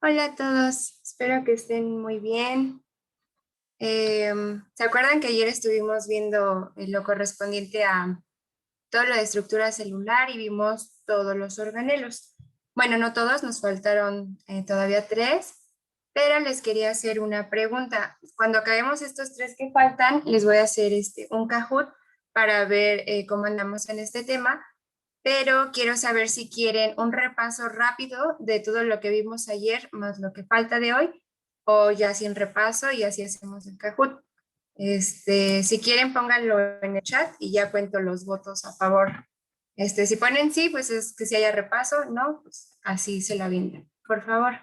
Hola a todos, espero que estén muy bien. ¿Se acuerdan que ayer estuvimos viendo lo correspondiente a todo lo de estructura celular y vimos todos los organelos? Bueno, no todos, nos faltaron todavía tres, pero les quería hacer una pregunta. Cuando acabemos estos tres que faltan, les voy a hacer un Kahoot para ver cómo andamos en este tema, pero quiero saber si quieren un repaso rápido de todo lo que vimos ayer, más lo que falta de hoy, o ya sin repaso y así hacemos el Kahoot. Si quieren, pónganlo en el chat y ya cuento los votos a favor. Si ponen sí, pues es que si haya repaso, no, pues así se la vienen. Por favor.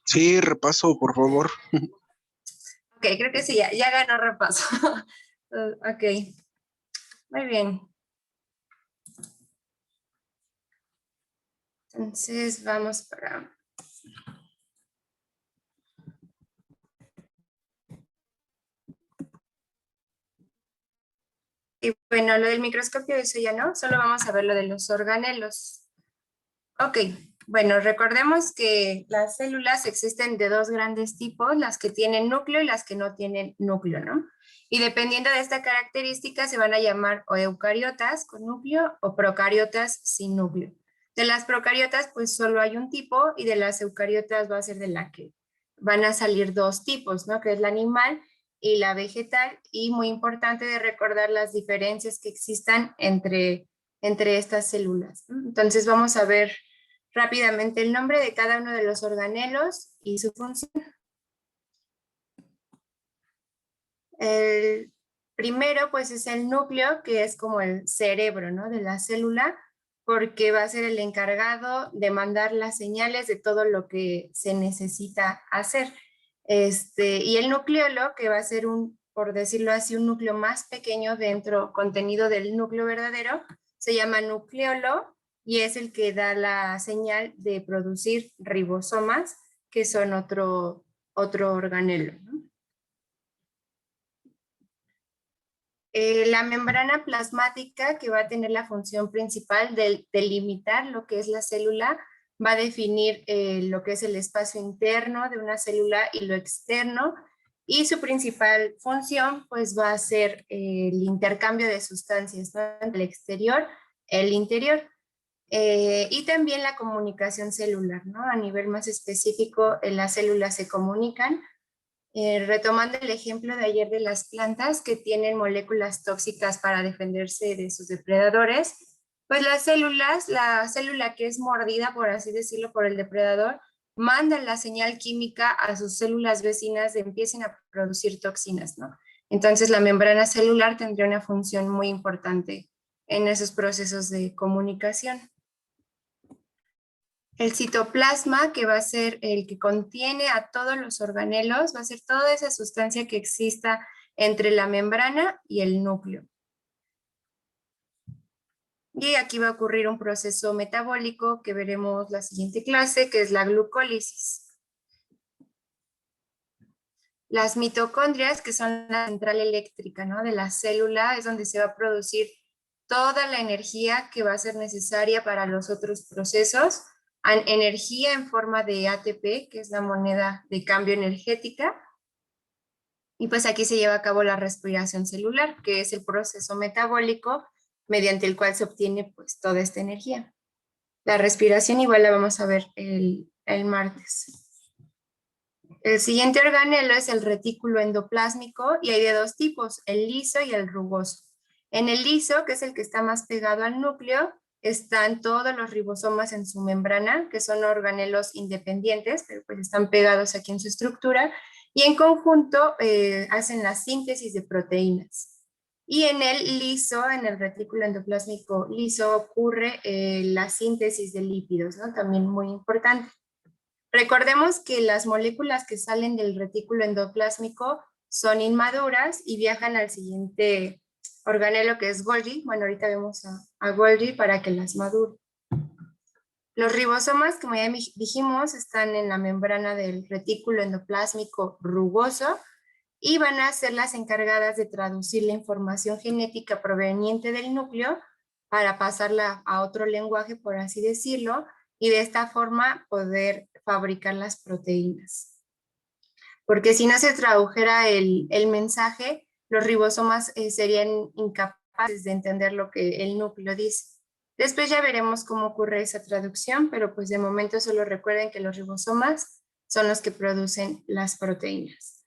Sí, repaso, por favor. Ok, creo que sí, ya ganó repaso. Ok, muy bien. Entonces vamos para... Y bueno, lo del microscopio, eso ya no, solo vamos a ver lo de los organelos. Ok, bueno, recordemos que las células existen de dos grandes tipos, las que tienen núcleo y las que no tienen núcleo, ¿no? Y dependiendo de esta característica se van a llamar o eucariotas con núcleo o procariotas sin núcleo. De las procariotas pues solo hay un tipo y de las eucariotas va a ser de la que van a salir dos tipos, ¿no? Que es la animal y la vegetal, y muy importante de recordar las diferencias que existan entre estas células, ¿no? Entonces vamos a ver rápidamente el nombre de cada uno de los organelos y su función. El primero pues es el núcleo, que es como el cerebro, ¿no?, de la célula, porque va a ser el encargado de mandar las señales de todo lo que se necesita hacer. Y el nucleolo, que va a ser por decirlo así, un núcleo más pequeño dentro, contenido del núcleo verdadero, se llama nucleolo y es el que da la señal de producir ribosomas, que son otro organelo, ¿no? La membrana plasmática, que va a tener la función principal de delimitar lo que es la célula, va a definir lo que es el espacio interno de una célula y lo externo, y su principal función pues va a ser el intercambio de sustancias, ¿no?, entre el exterior, el interior, y también la comunicación celular, ¿no? A nivel más específico, las células se comunican. Retomando el ejemplo de ayer de las plantas que tienen moléculas tóxicas para defenderse de sus depredadores, pues la célula que es mordida, por así decirlo, por el depredador, manda la señal química a sus células vecinas de empiecen a producir toxinas, ¿no? Entonces la membrana celular tendría una función muy importante en esos procesos de comunicación. El citoplasma, que va a ser el que contiene a todos los organelos, va a ser toda esa sustancia que exista entre la membrana y el núcleo. Y aquí va a ocurrir un proceso metabólico que veremos la siguiente clase, que es la glucólisis. Las mitocondrias, que son la central eléctrica, ¿no?, de la célula, es donde se va a producir toda la energía que va a ser necesaria para los otros procesos, energía en forma de ATP, que es la moneda de cambio energética, y pues aquí se lleva a cabo la respiración celular, que es el proceso metabólico mediante el cual se obtiene pues toda esta energía. La respiración igual la vamos a ver el martes. El siguiente organelo es el retículo endoplásmico y hay de dos tipos, el liso y el rugoso. En el liso, que es el que está más pegado al núcleo, están todos los ribosomas en su membrana, que son organelos independientes, pero pues están pegados aquí en su estructura, y en conjunto hacen la síntesis de proteínas. Y en el liso, en el retículo endoplásmico liso, ocurre la síntesis de lípidos, ¿no?, también muy importante. Recordemos que las moléculas que salen del retículo endoplásmico son inmaduras y viajan al siguiente organelo, que es Golgi. Bueno, ahorita vemos a Golgi para que las madure. Los ribosomas, como ya dijimos, están en la membrana del retículo endoplásmico rugoso y van a ser las encargadas de traducir la información genética proveniente del núcleo para pasarla a otro lenguaje, por así decirlo, y de esta forma poder fabricar las proteínas. Porque si no se tradujera el mensaje, los ribosomas serían incapaces de entender lo que el núcleo dice. Después ya veremos cómo ocurre esa traducción, pero pues de momento solo recuerden que los ribosomas son los que producen las proteínas.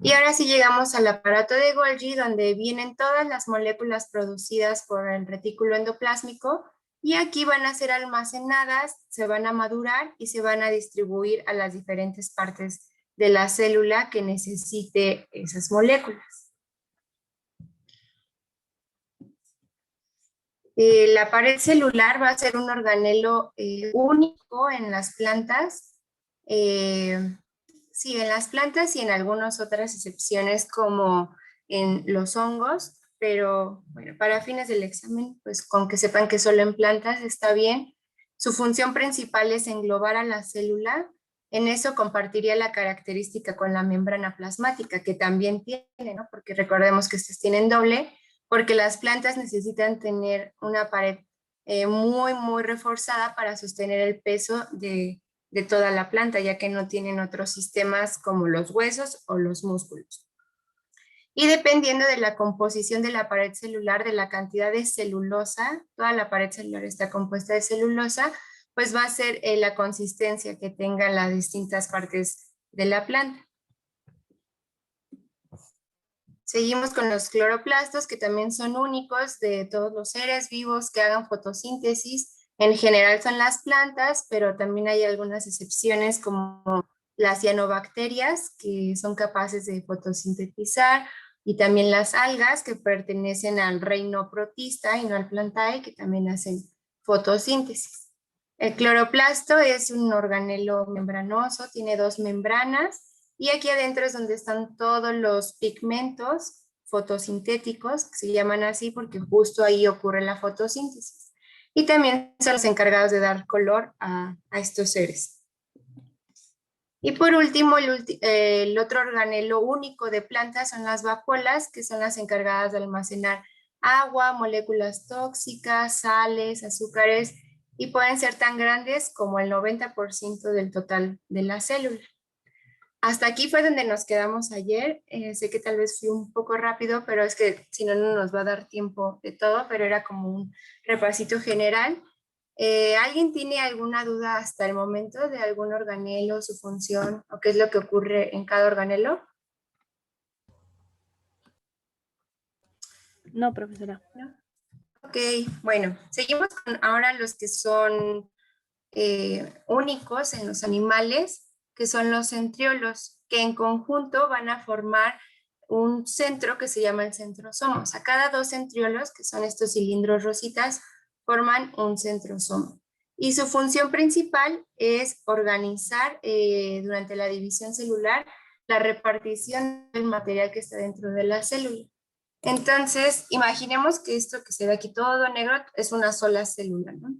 Y ahora sí llegamos al aparato de Golgi, donde vienen todas las moléculas producidas por el retículo endoplásmico, y aquí van a ser almacenadas, se van a madurar y se van a distribuir a las diferentes partes de la célula que necesite esas moléculas. La pared celular va a ser un organelo único en las plantas. Sí, en las plantas y en algunas otras excepciones como en los hongos, pero bueno, para fines del examen, pues con que sepan que solo en plantas está bien. Su función principal es englobar a la célula. En eso compartiría la característica con la membrana plasmática, que también tiene, ¿no? Porque recordemos que estas tienen doble, porque las plantas necesitan tener una pared muy reforzada para sostener el peso de toda la planta, ya que no tienen otros sistemas como los huesos o los músculos. Y dependiendo de la composición de la pared celular, de la cantidad de celulosa, toda la pared celular está compuesta de celulosa, pues va a ser la consistencia que tengan las distintas partes de la planta. Seguimos con los cloroplastos, que también son únicos de todos los seres vivos que hagan fotosíntesis. En general son las plantas, pero también hay algunas excepciones como las cianobacterias, que son capaces de fotosintetizar, y también las algas, que pertenecen al reino protista y no al plantae, que también hacen fotosíntesis. El cloroplasto es un organelo membranoso, tiene 2 membranas, y aquí adentro es donde están todos los pigmentos fotosintéticos, que se llaman así porque justo ahí ocurre la fotosíntesis. Y también son los encargados de dar color a estos seres. Y por último, el otro organelo único de plantas son las vacuolas, que son las encargadas de almacenar agua, moléculas tóxicas, sales, azúcares, y pueden ser tan grandes como el 90% del total de la célula. Hasta aquí fue donde nos quedamos ayer. Sé que tal vez fui un poco rápido, pero es que si no, no nos va a dar tiempo de todo, pero era como un repasito general. ¿Alguien tiene alguna duda hasta el momento de algún organelo, su función o qué es lo que ocurre en cada organelo? No, profesora. ¿No? Ok, bueno, seguimos con ahora los que son únicos en los animales, que son los centriolos, que en conjunto van a formar un centro que se llama el centrosoma. O sea, cada 2 centriolos, que son estos cilindros rositas, forman un centrosoma. Y su función principal es organizar durante la división celular la repartición del material que está dentro de la célula. Entonces, imaginemos que esto que se ve aquí todo negro es una sola célula, ¿no?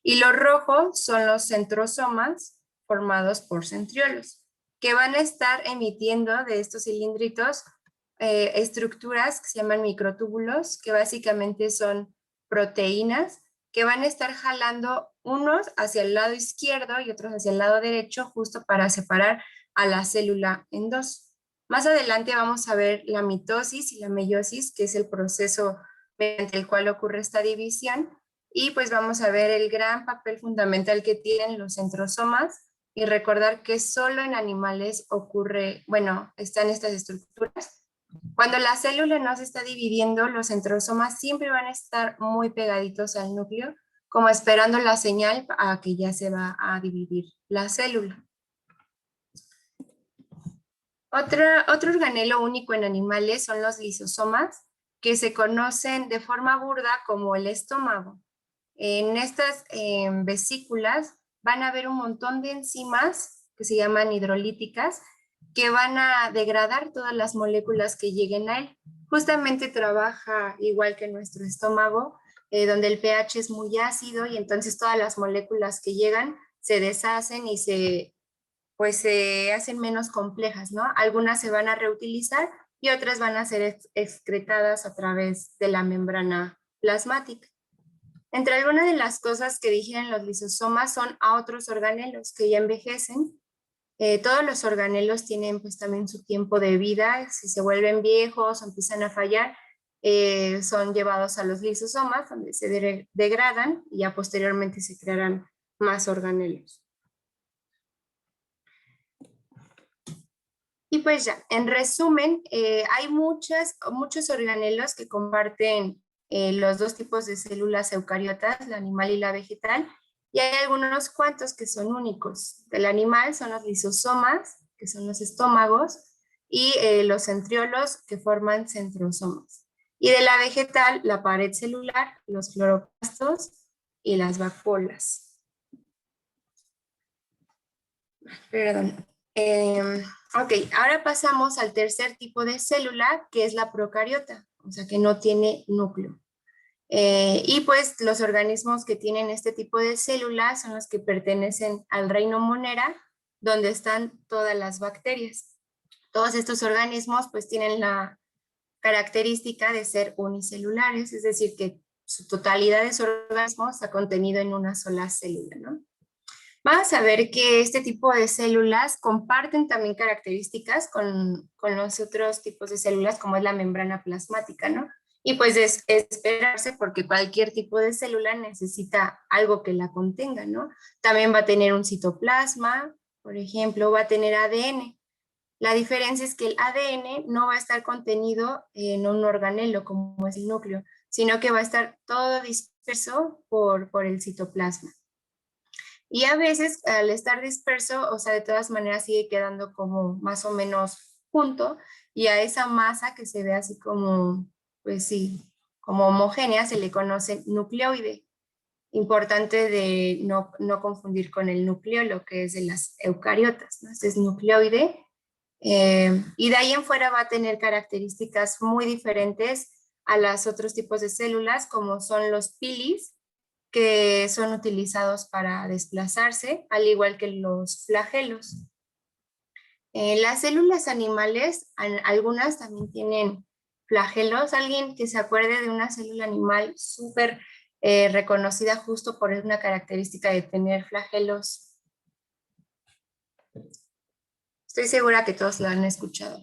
Y los rojos son los centrosomas formados por centriolos, que van a estar emitiendo de estos cilindritos estructuras que se llaman microtúbulos, que básicamente son proteínas, que van a estar jalando unos hacia el lado izquierdo y otros hacia el lado derecho, justo para separar a la célula en 2. Más adelante vamos a ver la mitosis y la meiosis, que es el proceso mediante el cual ocurre esta división, y pues vamos a ver el gran papel fundamental que tienen los centrosomas y recordar que solo en animales ocurre, bueno, están estas estructuras. Cuando la célula no se está dividiendo, los centrosomas siempre van a estar muy pegaditos al núcleo, como esperando la señal a que ya se va a dividir la célula. Otro organelo único en animales son los lisosomas, que se conocen de forma burda como el estómago. En estas vesículas van a haber un montón de enzimas que se llaman hidrolíticas, que van a degradar todas las moléculas que lleguen a él. Justamente trabaja igual que nuestro estómago, donde el pH es muy ácido y entonces todas las moléculas que llegan se deshacen y pues se hacen menos complejas, ¿no? Algunas se van a reutilizar y otras van a ser excretadas a través de la membrana plasmática. Entre algunas de las cosas que digieren los lisosomas son a otros organelos que ya envejecen. Todos los organelos tienen pues también su tiempo de vida. Si se vuelven viejos o empiezan a fallar, son llevados a los lisosomas donde se degradan y ya posteriormente se crearán más organelos. Y pues ya, en resumen, hay muchos organelos que comparten los dos tipos de células eucariotas, la animal y la vegetal, y hay algunos cuantos que son únicos. Del animal son los lisosomas, que son los estómagos, y los centriolos, que forman centrosomas. Y de la vegetal, la pared celular, los cloroplastos y las vacuolas. Perdón. Ok, ahora pasamos al tercer tipo de célula, que es la procariota, o sea que no tiene núcleo. Y pues los organismos que tienen este tipo de células son los que pertenecen al reino Monera, donde están todas las bacterias. Todos estos organismos pues tienen la característica de ser unicelulares, es decir, que su totalidad de sus organismos está contenido en una sola célula, ¿no? Vamos a ver que este tipo de células comparten también características con los otros tipos de células, como es la membrana plasmática, ¿no? Y pues es esperarse porque cualquier tipo de célula necesita algo que la contenga, ¿no? También va a tener un citoplasma, por ejemplo, va a tener ADN. La diferencia es que el ADN no va a estar contenido en un organelo como es el núcleo, sino que va a estar todo disperso por el citoplasma. Y a veces al estar disperso, o sea, de todas maneras sigue quedando como más o menos junto, y a esa masa que se ve así como, pues sí, como homogénea se le conoce nucleoide. Importante de no confundir con el nucleolo, que es de las eucariotas, ¿no? Este es nucleoide. Y de ahí en fuera va a tener características muy diferentes a los otros tipos de células, como son los pilis, que son utilizados para desplazarse, al igual que los flagelos. Las células animales, algunas también tienen flagelos. Alguien que se acuerde de una célula animal súper reconocida justo por una característica de tener flagelos. Estoy segura que todos la han escuchado.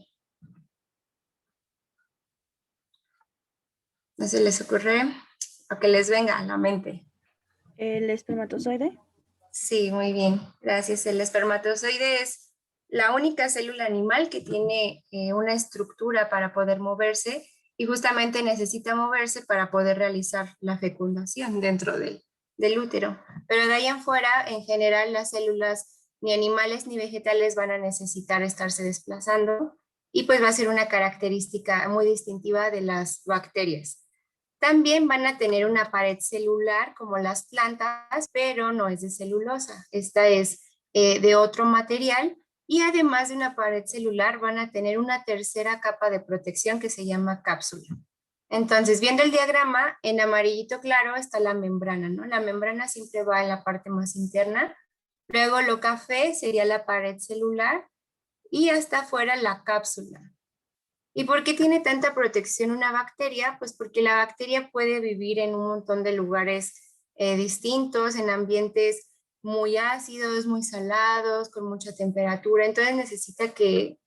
¿No se les ocurre? O que les venga a la mente. ¿El espermatozoide? Sí, muy bien, gracias. El espermatozoide es la única célula animal que tiene una estructura para poder moverse y justamente necesita moverse para poder realizar la fecundación dentro del útero. Pero de ahí en fuera, en general, las células ni animales ni vegetales van a necesitar estarse desplazando y pues va a ser una característica muy distintiva de las bacterias. También van a tener una pared celular como las plantas, pero no es de celulosa. Esta es de otro material y además de una pared celular van a tener una tercera capa de protección que se llama cápsula. Entonces, viendo el diagrama, en amarillito claro está la membrana, ¿no? La membrana siempre va en la parte más interna. Luego lo café sería la pared celular y hasta afuera la cápsula. ¿Y por qué tiene tanta protección una bacteria? Pues porque la bacteria puede vivir en un montón de lugares distintos, en ambientes muy ácidos, muy salados, con mucha temperatura. Entonces necesita que,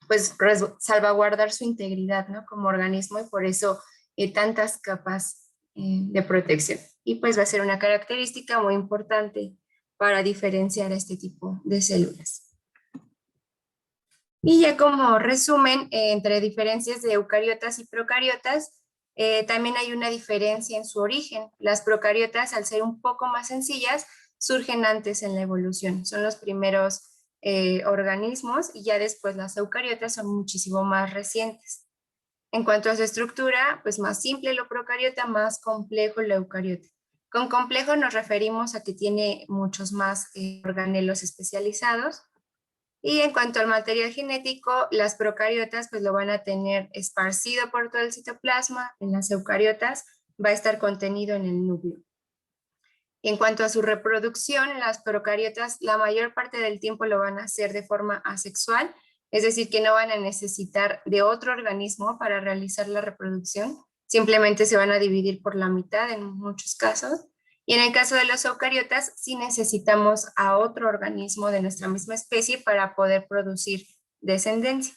pues, salvaguardar su integridad, ¿no? Como organismo y por eso tantas capas de protección. Y pues va a ser una característica muy importante para diferenciar a este tipo de células. Y ya como resumen, entre diferencias de eucariotas y procariotas, también hay una diferencia en su origen. Las procariotas, al ser un poco más sencillas, surgen antes en la evolución. Son los primeros organismos y ya después las eucariotas son muchísimo más recientes. En cuanto a su estructura, pues más simple lo procariota, más complejo lo eucariota. Con complejo nos referimos a que tiene muchos más organelos especializados. Y en cuanto al material genético, las procariotas pues lo van a tener esparcido por todo el citoplasma. En las eucariotas va a estar contenido en el núcleo. En cuanto a su reproducción, las procariotas la mayor parte del tiempo lo van a hacer de forma asexual, Es decir, que no van a necesitar de otro organismo para realizar la reproducción, simplemente se van a dividir por la mitad en muchos casos. Y en el caso de los eucariotas, sí necesitamos a otro organismo de nuestra misma especie para poder producir descendencia.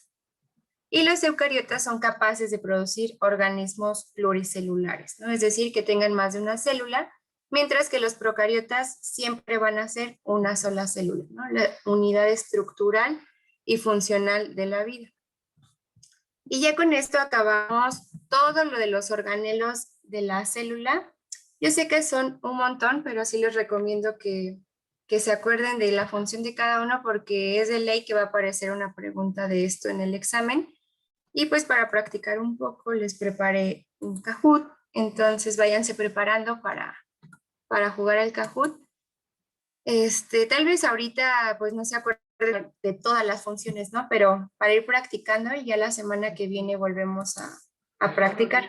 Y los eucariotas son capaces de producir organismos pluricelulares, ¿no? Es decir, que tengan más de una célula, mientras que los procariotas siempre van a ser una sola célula, ¿no? La unidad estructural y funcional de la vida. Y ya con esto acabamos todo lo de los organelos de la célula. Yo sé que son un montón, pero sí les recomiendo que se acuerden de la función de cada uno porque es de ley que va a aparecer una pregunta de esto en el examen. Y pues para practicar un poco les preparé un Kahoot, entonces váyanse preparando para jugar al Kahoot. Tal vez ahorita pues no se acuerden de todas las funciones, ¿no? Pero para ir practicando y ya la semana que viene volvemos a practicar.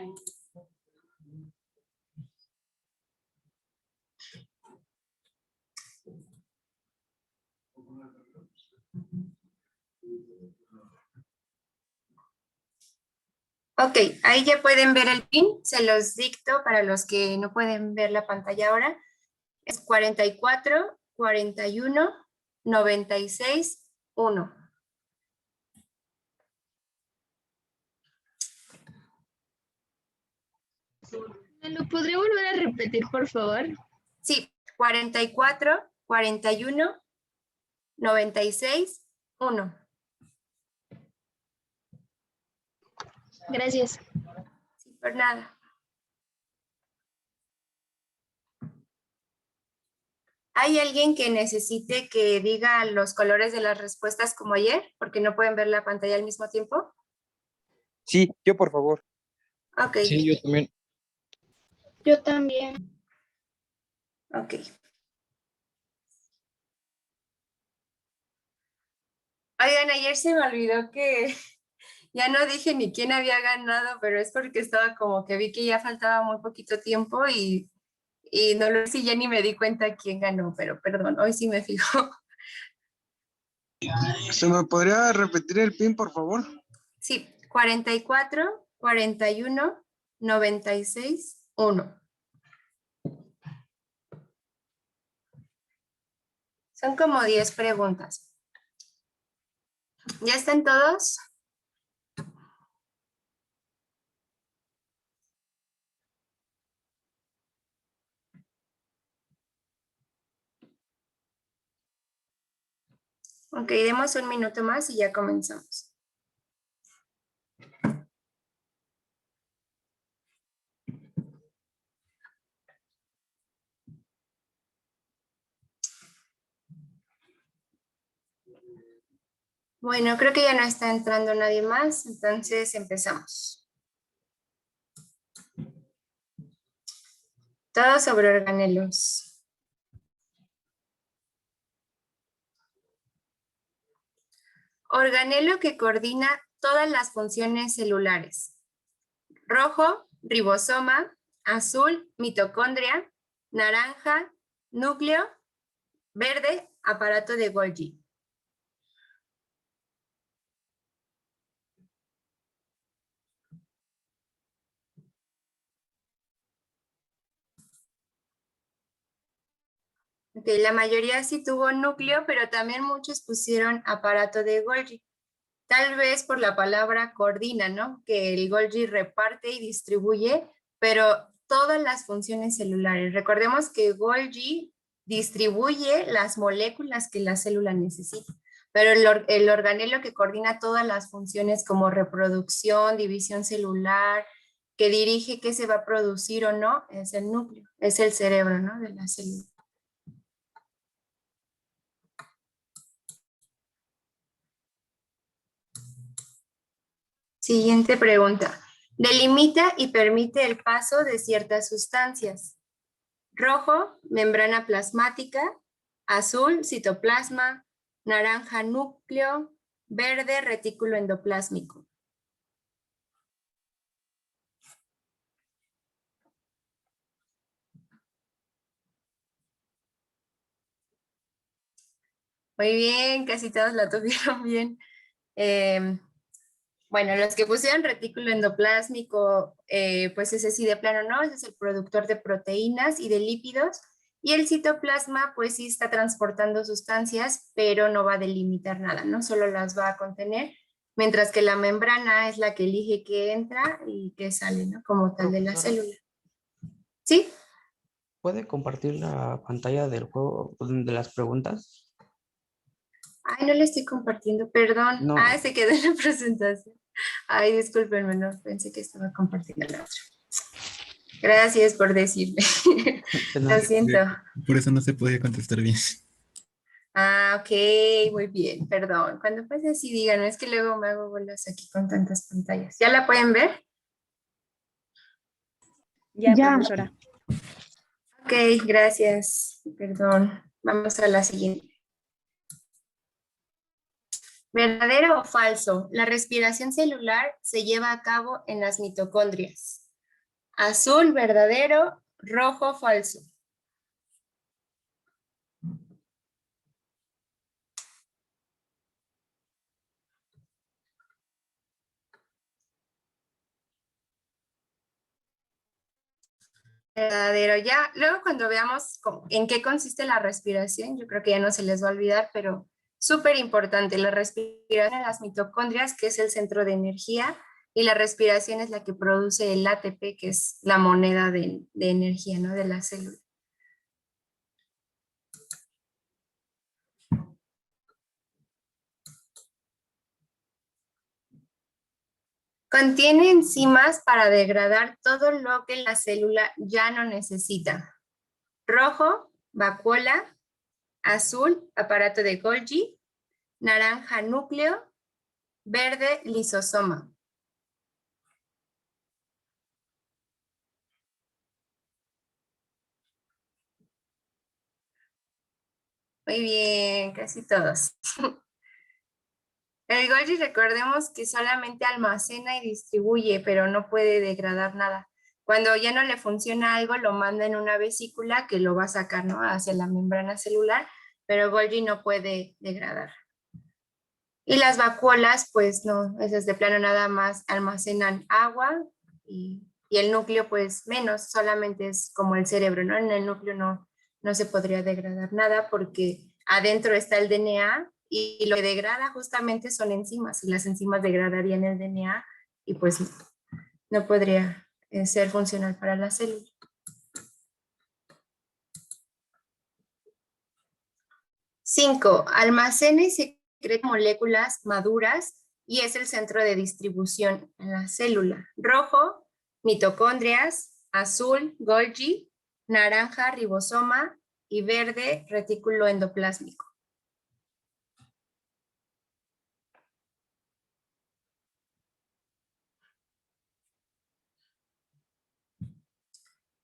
Ok, ahí ya pueden ver el PIN, se los dicto para los que no pueden ver la pantalla ahora. Es 44, 41, 96, 1. ¿Me lo podría volver a repetir, por favor? Sí, 44, 41, 96, 1. Gracias. Sí, por nada. ¿Hay alguien que necesite que diga los colores de las respuestas como ayer? Porque no pueden ver la pantalla al mismo tiempo. Sí, yo por favor. Ok. Sí, yo también. Yo también. Ok. Oigan, ayer se me olvidó que ya no dije ni quién había ganado, pero es porque estaba como que vi que ya faltaba muy poquito tiempo y no lo sé, ya ni me di cuenta quién ganó, pero perdón, hoy sí me fijo. ¿Se me podría repetir el PIN, por favor? Sí, 44, 41, 96, 1. Son como 10 preguntas. ¿Ya están todos? Ok, demos un minuto más y ya comenzamos. Bueno, creo que ya no está entrando nadie más, entonces empezamos. Todo sobre organelos. Organelo que coordina todas las funciones celulares. Rojo, ribosoma. Azul, mitocondria. Naranja, núcleo. Verde, aparato de Golgi. Okay, la mayoría sí tuvo núcleo, pero también muchos pusieron aparato de Golgi. Tal vez por la palabra coordina, ¿no? Que el Golgi reparte y distribuye, pero todas las funciones celulares. Recordemos que Golgi distribuye las moléculas que la célula necesita, pero el organelo que coordina todas las funciones como reproducción, división celular, que dirige qué se va a producir o no, es el núcleo, es el cerebro, ¿no? De la célula. Siguiente pregunta. Delimita y permite el paso de ciertas sustancias. Rojo, membrana plasmática. Azul, citoplasma. Naranja, núcleo. Verde, retículo endoplásmico. Muy bien, casi todos la tuvieron bien. Bueno, los que pusieron retículo endoplásmico, pues ese sí de plano no, ese es el productor de proteínas y de lípidos. Y el citoplasma, pues sí está transportando sustancias, pero no va a delimitar nada, ¿no? Solo las va a contener, mientras que la membrana es la que elige qué entra y qué sale, ¿no? Como tal de la Profesora, célula. ¿Sí? ¿puede compartir la pantalla del juego de las preguntas? Ay, no le estoy compartiendo, perdón. Ah, No, se quedó en la presentación. Ay, discúlpenme, no, pensé que estaba compartiendo la otra. Gracias por decirme. de Lo nada. siento. Por eso no se podía contestar bien. Ah, ok, muy bien, perdón. Cuando pase así, digan, es que luego me hago bolas aquí con tantas pantallas. ¿Ya la pueden ver? Ya, profesora. Ok, gracias. Perdón. Vamos a la siguiente. ¿Verdadero o falso? La respiración celular se lleva a cabo en las mitocondrias. Azul, verdadero, rojo, falso. Verdadero. Ya, luego cuando veamos en qué consiste la respiración, yo creo que ya no se les va a olvidar, pero súper importante, la respiración en las mitocondrias, que es el centro de energía, y la respiración es la que produce el ATP, que es la moneda de energía, ¿no? De la célula. Contiene enzimas para degradar todo lo que la célula ya no necesita. Rojo, vacuola; azul, aparato de Golgi; naranja, núcleo; verde, lisosoma. Muy bien, casi todos. El Golgi, recordemos que solamente almacena y distribuye, pero no puede degradar nada. Cuando ya no le funciona algo, lo manda en una vesícula que lo va a sacar, ¿no? Hacia la membrana celular, pero Golgi no puede degradar. Y las vacuolas, pues no, esas de plano nada más almacenan agua y el núcleo, pues menos, solamente es como el cerebro, ¿no? En el núcleo no se podría degradar nada porque adentro está el DNA y lo que degrada justamente son enzimas y las enzimas degradarían el DNA y pues no podría ser funcional para la célula. 5. Almacena y secreta moléculas maduras y es el centro de distribución en la célula. Rojo, mitocondrias; azul, Golgi; naranja, ribosoma; y verde, retículo endoplásmico.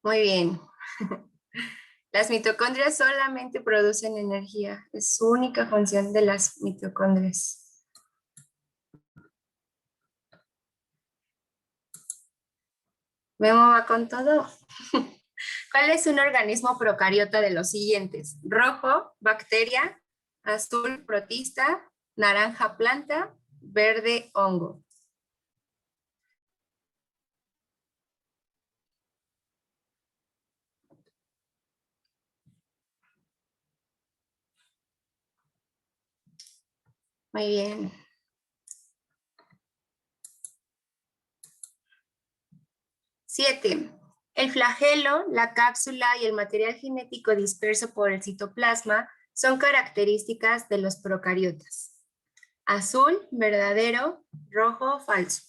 Muy bien. Las mitocondrias solamente producen energía. Es su única función de las mitocondrias. Memo va con todo. ¿Cuál es un organismo procariota de los siguientes? Rojo, bacteria; azul, protista; naranja, planta; verde, hongo. Muy bien. 7. El flagelo, la cápsula y el material genético disperso por el citoplasma son características de los procariotas. Azul, verdadero; rojo, falso.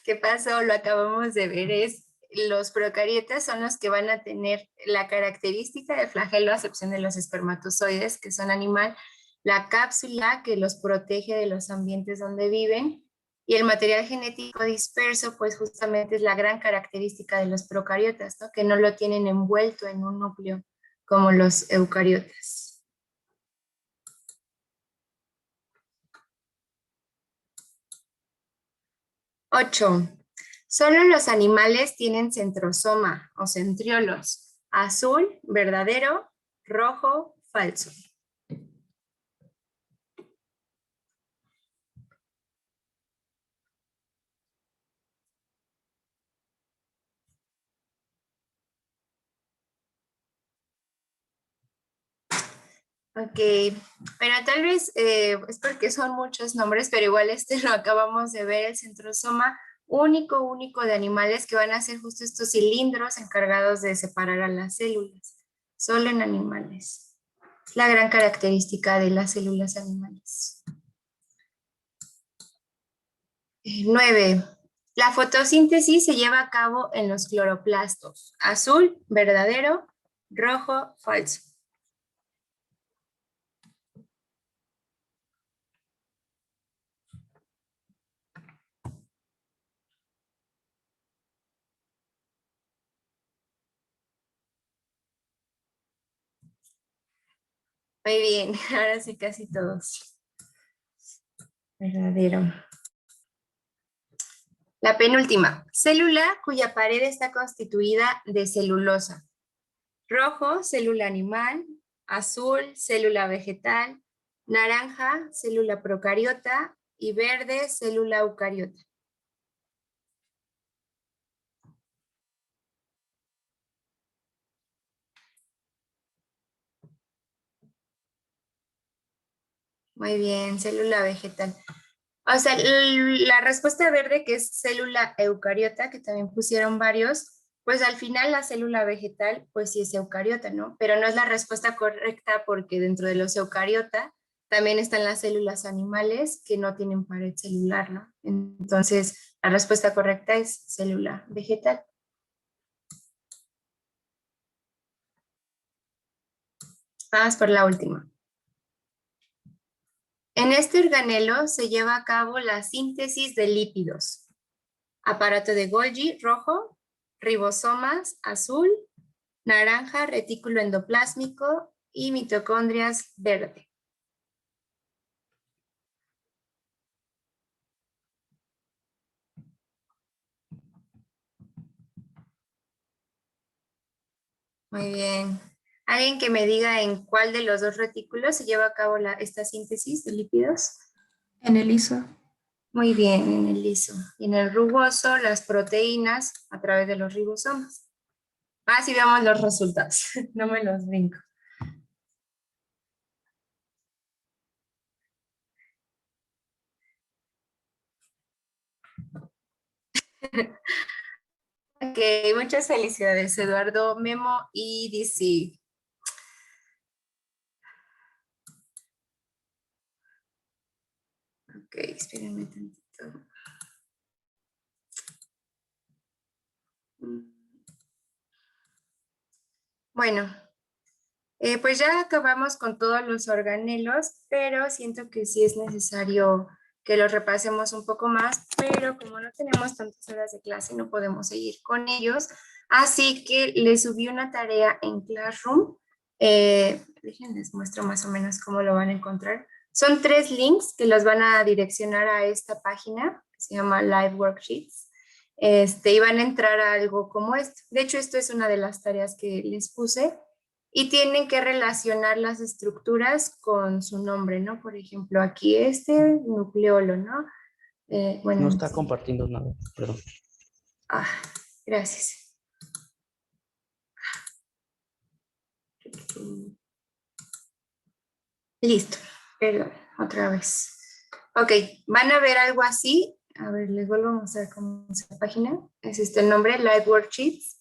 ¿Qué pasó? Lo acabamos de ver. Los procariotas son los que van a tener la característica de flagelo, a excepción de los espermatozoides, que son animal, la cápsula que los protege de los ambientes donde viven, y el material genético disperso, pues justamente es la gran característica de los procariotas, ¿no? Que no lo tienen envuelto en un núcleo como los eucariotas. 8. Solo los animales tienen centrosoma o centriolos. Azul, verdadero, rojo, falso. Ok, bueno, tal vez es porque son muchos nombres, pero igual lo acabamos de ver, el centrosoma único de animales que van a ser justo estos cilindros encargados de separar a las células, solo en animales. Es la gran característica de las células animales. 9. La fotosíntesis se lleva a cabo en los cloroplastos. Azul, verdadero, rojo, falso. Muy bien, ahora sí casi todos. Verdadero. La penúltima, célula cuya pared está constituida de celulosa. Rojo, célula animal. Azul, célula vegetal. Naranja, célula procariota. Y verde, célula eucariota. Muy bien, célula vegetal. O sea, la respuesta verde, que es célula eucariota, que también pusieron varios, pues al final la célula vegetal, pues sí es eucariota, ¿no? Pero no es la respuesta correcta porque dentro de los eucariota también están las células animales que no tienen pared celular, ¿no? Entonces, la respuesta correcta es célula vegetal. Vamos por la última. En este organelo se lleva a cabo la síntesis de lípidos. Aparato de Golgi, rojo, ribosomas, azul, naranja, retículo endoplásmico y mitocondrias, verde. Muy bien. ¿Alguien que me diga en cuál de los dos retículos se lleva a cabo esta síntesis de lípidos? En el liso. Muy bien, en el liso. Y en el rugoso, las proteínas a través de los ribosomas. Así veamos los resultados. No me los brinco. Ok, muchas felicidades, Eduardo, Memo y DC. Ok, espérenme tantito. Bueno, pues ya acabamos con todos los organelos, pero siento que sí es necesario que los repasemos un poco más, pero como no tenemos tantas horas de clase, no podemos seguir con ellos. Así que les subí una tarea en Classroom. Déjenles muestro más o menos cómo lo van a encontrar. Son 3 links que los van a direccionar a esta página que se llama Live Worksheets. Y van a entrar a algo como esto. De hecho, esto es una de las tareas que les puse. Y tienen que relacionar las estructuras con su nombre, ¿no? Por ejemplo, aquí nucleolo, ¿no? Bueno, No está sí. compartiendo nada, perdón. Gracias. Listo, perdón, otra vez. Ok, van a ver algo así. A ver, les vuelvo a mostrar cómo es la página. Es el nombre, Live Worksheets.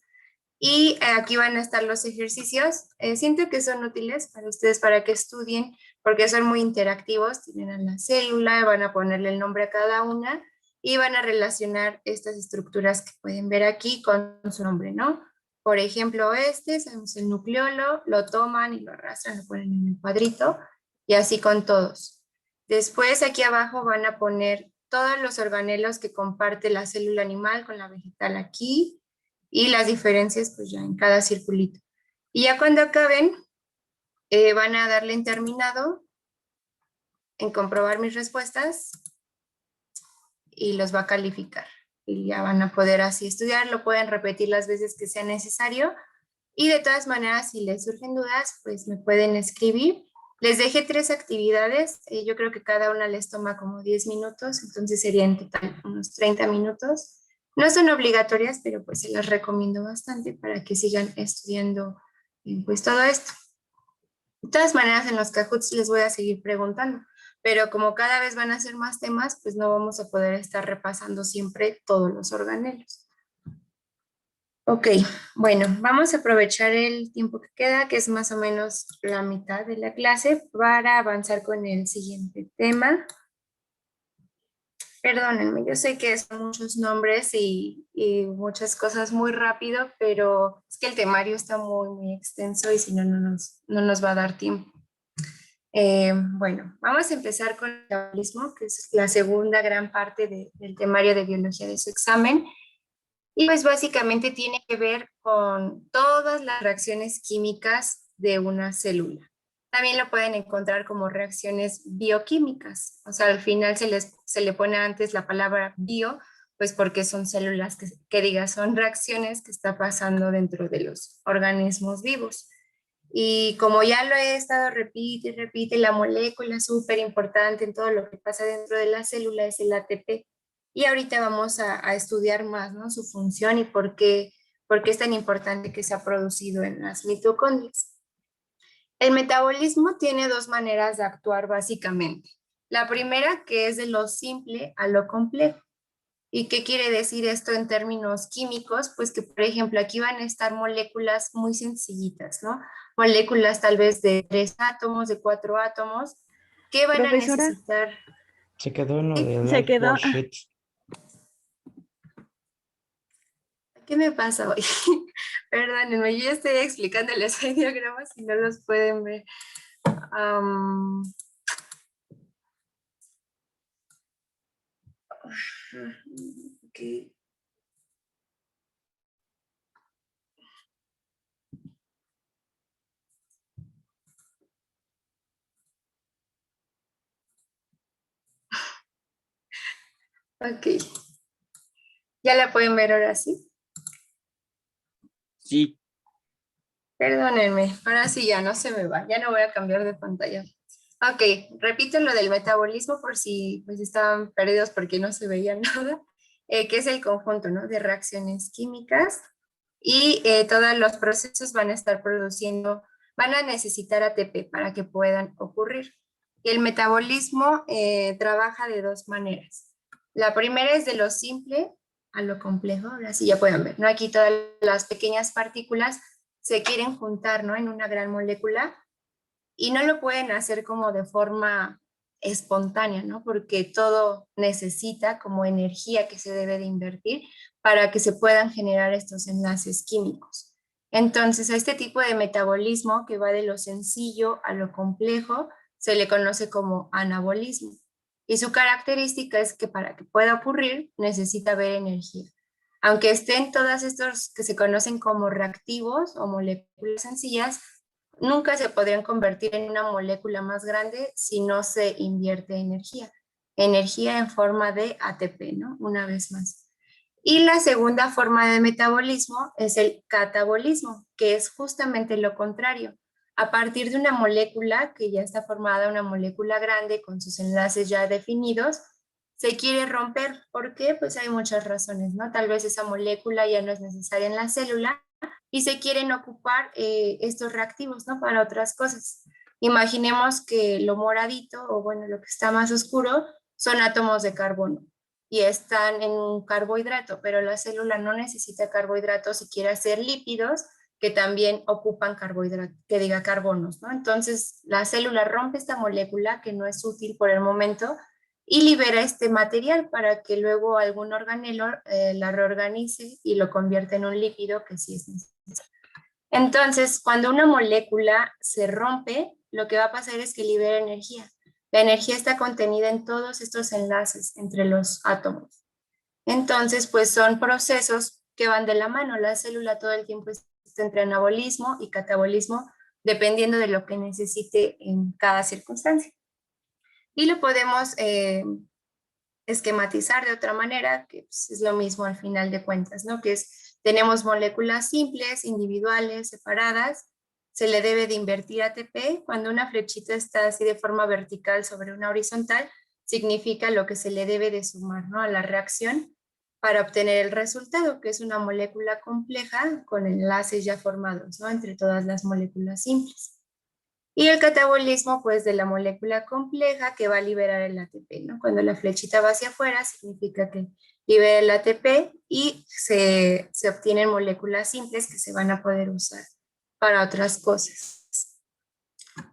Y aquí van a estar los ejercicios. Siento que son útiles para ustedes, para que estudien, porque son muy interactivos. Tienen a la célula, van a ponerle el nombre a cada una y van a relacionar estas estructuras que pueden ver aquí con su nombre, ¿no? Por ejemplo, sabemos el nucleolo, lo toman y lo arrastran, lo ponen en el cuadrito y así con todos. Después aquí abajo van a poner todos los organelos que comparte la célula animal con la vegetal aquí, y las diferencias pues ya en cada circulito. Y ya cuando acaben, van a darle en terminado, en comprobar mis respuestas y los va a calificar. y ya van a poder así estudiar, lo pueden repetir las veces que sea necesario. Y de todas maneras, si les surgen dudas, pues me pueden escribir. Les dejé 3 actividades, yo creo que cada una les toma como 10 minutos, entonces sería en total unos 30 minutos. No son obligatorias, pero pues se las recomiendo bastante para que sigan estudiando pues todo esto. De todas maneras, en los Kahoots les voy a seguir preguntando, pero como cada vez van a ser más temas, pues no vamos a poder estar repasando siempre todos los organelos. Ok, bueno, vamos a aprovechar el tiempo que queda, que es más o menos la mitad de la clase, para avanzar con el siguiente tema. Perdónenme, yo sé que son muchos nombres y muchas cosas muy rápido, pero es que el temario está muy extenso y si no, no nos va a dar tiempo. Bueno, vamos a empezar con el metabolismo, que es la segunda gran parte del temario de biología de su examen. Y pues básicamente tiene que ver con todas las reacciones químicas de una célula. También lo pueden encontrar como reacciones bioquímicas. O sea, al final se le pone antes la palabra bio, pues porque son células que son reacciones que está pasando dentro de los organismos vivos. Y como ya lo he estado repite, la molécula súper importante en todo lo que pasa dentro de la célula es el ATP. Y ahorita vamos a estudiar más, ¿no? Su función y por qué es tan importante que se ha producido en las mitocondrias. El metabolismo tiene 2 maneras de actuar básicamente. La primera, que es de lo simple a lo complejo. ¿Y qué quiere decir esto en términos químicos? Pues que, por ejemplo, aquí van a estar moléculas muy sencillitas, ¿no? Moléculas tal vez de 3 átomos, de 4 átomos, que van Profesora. a necesitar... Se quedó en lo de Se Life quedó. Worksheet. ¿Qué me pasa hoy? Perdónenme, yo ya estoy explicándoles el diagrama si no los pueden ver. Okay. Ok. ¿Ya la pueden ver ahora sí? Sí. Perdónenme, ahora sí ya no se me va, ya no voy a cambiar de pantalla. Ok, repito lo del metabolismo por si pues estaban perdidos porque no se veía nada, que es el conjunto, ¿no? De reacciones químicas y todos los procesos van a estar produciendo, van a necesitar ATP para que puedan ocurrir. Y el metabolismo trabaja de 2 maneras. La primera es de lo simple a lo complejo, ahora sí ya pueden ver, ¿no? Aquí todas las pequeñas partículas se quieren juntar, ¿no? En una gran molécula y no lo pueden hacer como de forma espontánea, ¿no? Porque todo necesita como energía que se debe de invertir para que se puedan generar estos enlaces químicos. Entonces, a este tipo de metabolismo que va de lo sencillo a lo complejo se le conoce como anabolismo. Y su característica es que para que pueda ocurrir necesita haber energía. Aunque estén todas estos que se conocen como reactivos o moléculas sencillas, nunca se podrían convertir en una molécula más grande si no se invierte energía. Energía en forma de ATP, ¿no? Una vez más. Y la segunda forma de metabolismo es el catabolismo, que es justamente lo contrario. A partir de una molécula que ya está formada, una molécula grande con sus enlaces ya definidos, se quiere romper. ¿Por qué? Pues hay muchas razones, ¿no? Tal vez esa molécula ya no es necesaria en la célula y se quieren ocupar estos reactivos, ¿no? Para otras cosas. Imaginemos que lo moradito, o bueno, lo que está más oscuro, son átomos de carbono y están en un carbohidrato, pero la célula no necesita carbohidratos si quiere hacer lípidos que también ocupan carbohidratos, que diga carbonos, ¿no? Entonces, la célula rompe esta molécula que no es útil por el momento y libera este material para que luego algún organelo la reorganice y lo convierta en un lípido que sí es necesario. Entonces, cuando una molécula se rompe, lo que va a pasar es que libera energía. La energía está contenida en todos estos enlaces entre los átomos. Entonces, pues son procesos que van de la mano. La célula todo el tiempo está entre anabolismo y catabolismo, dependiendo de lo que necesite en cada circunstancia. Y lo podemos esquematizar de otra manera, que pues, es lo mismo al final de cuentas, ¿no? Que es, tenemos moléculas simples, individuales, separadas, se le debe de invertir ATP. Cuando una flechita está así de forma vertical sobre una horizontal, significa lo que se le debe de sumar, ¿no? A la reacción para obtener el resultado, que es una molécula compleja con enlaces ya formados, ¿no? Entre todas las moléculas simples. Y el catabolismo, pues, de la molécula compleja que va a liberar el ATP, ¿no? Cuando la flechita va hacia afuera, significa que libera el ATP y se obtienen moléculas simples que se van a poder usar para otras cosas.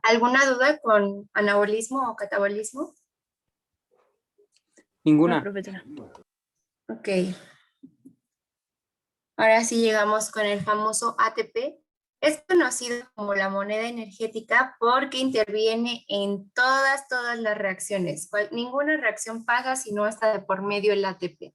¿Alguna duda con anabolismo o catabolismo? No, Ninguna. profesora. Ok. Ahora sí llegamos con el famoso ATP. Es conocido como la moneda energética porque interviene en todas las reacciones. Ninguna reacción pasa si no está de por medio el ATP.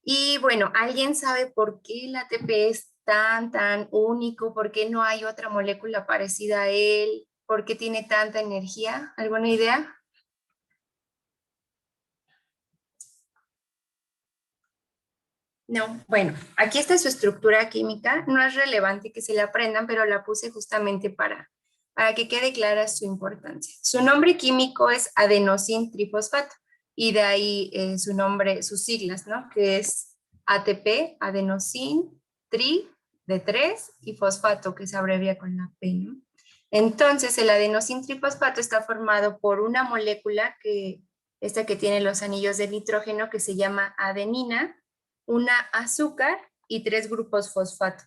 Y bueno, ¿alguien sabe por qué el ATP es tan único? ¿Por qué no hay otra molécula parecida a él? ¿Por qué tiene tanta energía? ¿Alguna idea? No, bueno, aquí está su estructura química. No es relevante que se la aprendan, pero la puse justamente para que quede clara su importancia. Su nombre químico es adenosín trifosfato y de ahí su nombre, sus siglas, ¿no? Que es ATP, adenosín, tri, de 3 y fosfato, que se abrevia con la P, ¿no? Entonces, el adenosín trifosfato está formado por una molécula esta que tiene los anillos de nitrógeno, que se llama adenina, una azúcar y 3 grupos fosfato.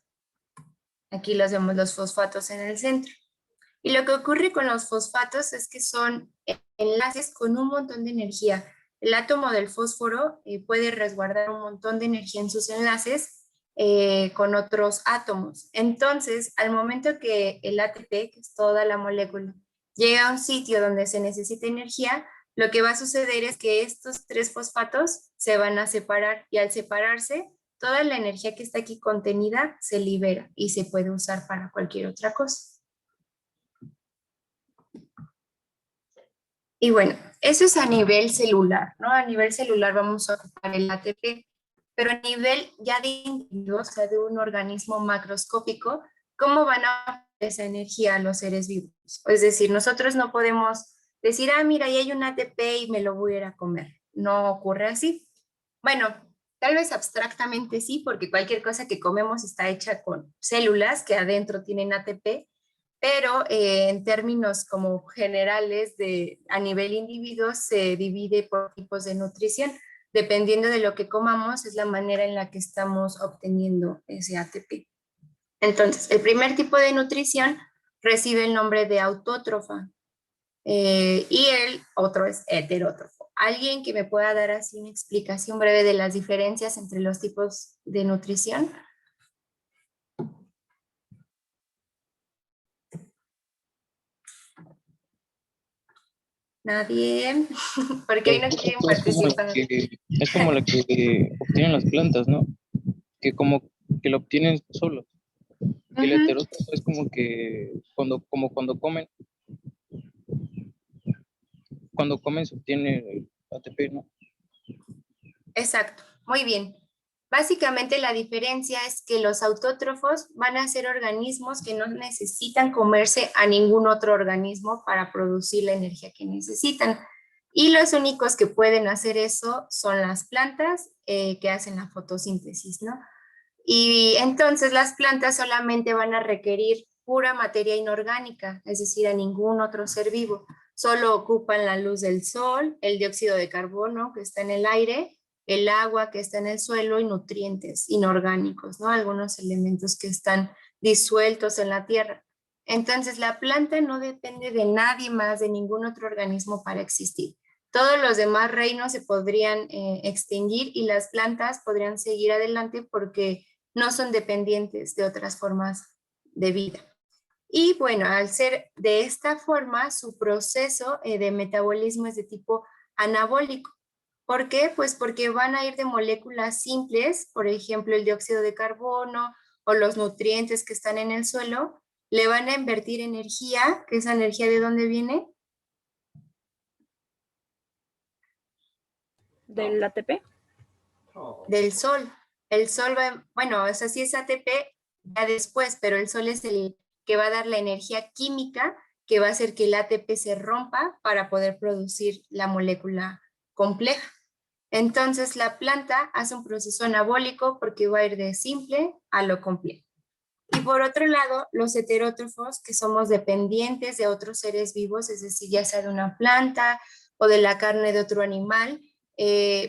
Aquí los vemos los fosfatos en el centro. Y lo que ocurre con los fosfatos es que son enlaces con un montón de energía. El átomo del fósforo puede resguardar un montón de energía en sus enlaces con otros átomos. Entonces, al momento que el ATP, que es toda la molécula, llega a un sitio donde se necesita energía, lo que va a suceder es que estos 3 fosfatos se van a separar y al separarse, toda la energía que está aquí contenida se libera y se puede usar para cualquier otra cosa. Y bueno, eso es a nivel celular, ¿no? A nivel celular vamos a ocupar el ATP, pero a nivel ya de individuo, o sea, de un organismo macroscópico, ¿cómo van a esa energía a los seres vivos? Es decir, nosotros no podemos decir, ah, mira, ahí hay un ATP y me lo voy a ir a comer. No ocurre así. Bueno, tal vez abstractamente sí, porque cualquier cosa que comemos está hecha con células que adentro tienen ATP, pero en términos como generales a nivel individuo se divide por tipos de nutrición. Dependiendo de lo que comamos es la manera en la que estamos obteniendo ese ATP. Entonces, el primer tipo de nutrición recibe el nombre de autótrofa y el otro es heterótrofo. ¿Alguien que me pueda dar así una explicación breve de las diferencias entre los tipos de nutrición? Nadie, porque hoy no quieren participar. Es como la que obtienen las plantas, ¿no? Que como que lo obtienen solos. Y el heterótrofo es como que cuando comen se obtiene ATP, ¿no? Exacto, muy bien. Básicamente la diferencia es que los autótrofos van a ser organismos que no necesitan comerse a ningún otro organismo para producir la energía que necesitan. Y los únicos que pueden hacer eso son las plantas que hacen la fotosíntesis, ¿no? Y entonces las plantas solamente van a requerir pura materia inorgánica, es decir, a ningún otro ser vivo. Solo ocupan la luz del sol, el dióxido de carbono que está en el aire, el agua que está en el suelo y nutrientes inorgánicos, ¿no? Algunos elementos que están disueltos en la tierra. Entonces la planta no depende de nadie más, de ningún otro organismo para existir. Todos los demás reinos se podrían extinguir y las plantas podrían seguir adelante porque no son dependientes de otras formas de vida. Y bueno, al ser de esta forma, su proceso de metabolismo es de tipo anabólico. ¿Por qué? Pues porque van a ir de moléculas simples, por ejemplo, el dióxido de carbono o los nutrientes que están en el suelo, le van a invertir energía, que esa energía ¿de dónde viene? del ATP. Del sol. El sol va, bueno, o sea, sí es ATP ya después, pero el sol es el que va a dar la energía química que va a hacer que el ATP se rompa para poder producir la molécula compleja. Entonces la planta hace un proceso anabólico porque va a ir de simple a lo complejo. Y por otro lado, los heterótrofos, que somos dependientes de otros seres vivos, es decir, ya sea de una planta o de la carne de otro animal,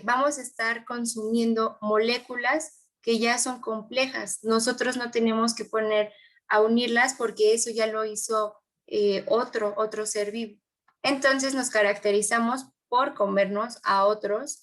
vamos a estar consumiendo moléculas que ya son complejas. Nosotros no tenemos que poner a unirlas porque eso ya lo hizo otro ser vivo. Entonces nos caracterizamos por comernos a otros